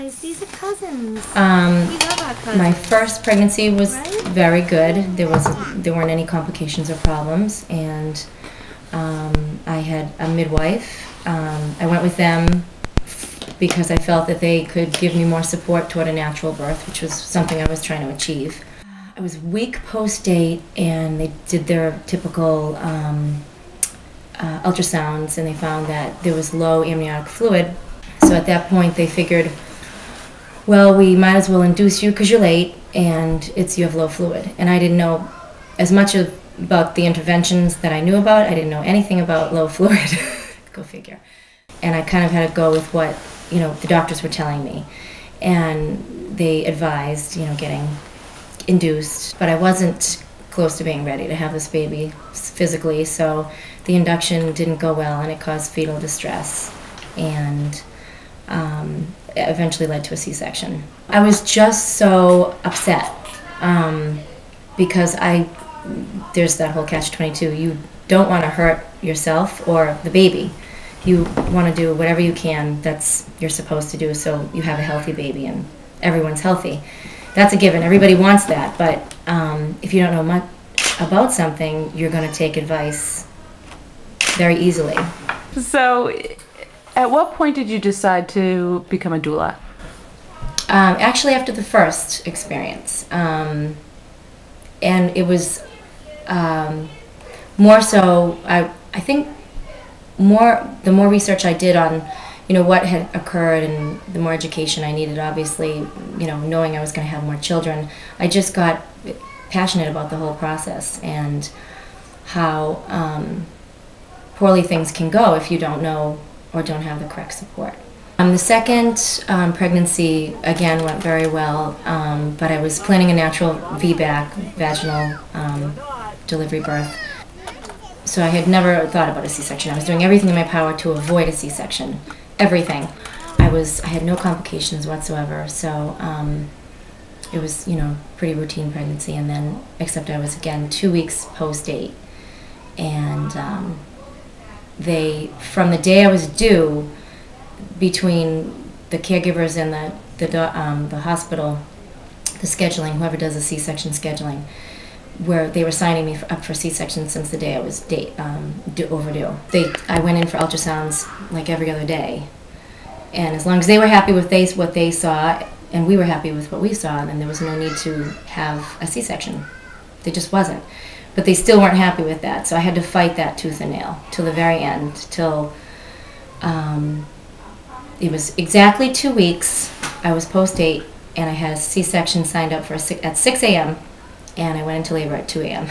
guys, these are cousins. We love our cousins. My first pregnancy was very good. There weren't any complications or problems, and I had a midwife. I went with them because I felt that they could give me more support toward a natural birth, which was something I was trying to achieve. I was a week post-date, and they did their typical ultrasounds, and they found that there was low amniotic fluid. So at that point, they figured, well, we might as well induce you because you're late, and you have low fluid. And I didn't know as much about the interventions that I knew about. I didn't know anything about low fluid. Go figure. And I kind of had to go with what the doctors were telling me, and they advised getting induced, but I wasn't close to being ready to have this baby physically, so the induction didn't go well, and it caused fetal distress, and eventually led to a C-section. I was just so upset because there's that whole catch-22. You don't want to hurt yourself or the baby. You want to do whatever you can you're supposed to do so you have a healthy baby and everyone's healthy. That's a given. Everybody wants that, but if you don't know much about something, you're going to take advice very easily. So, at what point did you decide to become a doula? Actually, after the first experience. And it was more so, I think, the more research I did on what had occurred and the more education I needed, obviously, knowing I was going to have more children, I just got passionate about the whole process and how poorly things can go if you don't know or don't have the correct support. The second pregnancy, again, went very well, but I was planning a natural VBAC, vaginal delivery birth. So I had never thought about a C-section. I was doing everything in my power to avoid a C-section. Everything. I had no complications whatsoever, so it was, pretty routine pregnancy, and then, except I was, again, 2 weeks post-date, and from the day I was due, between the caregivers and the hospital, the scheduling, whoever does the C-section scheduling, where they were signing me up for C-section since the day I was overdue. I went in for ultrasounds like every other day, and as long as they were happy with what they saw, and we were happy with what we saw, then there was no need to have a C-section. There just wasn't. But they still weren't happy with that, so I had to fight that tooth and nail till the very end, till it was exactly 2 weeks. I was post-date, and I had a C-section signed up for at 6 a.m., and I went into labor at 2 a.m.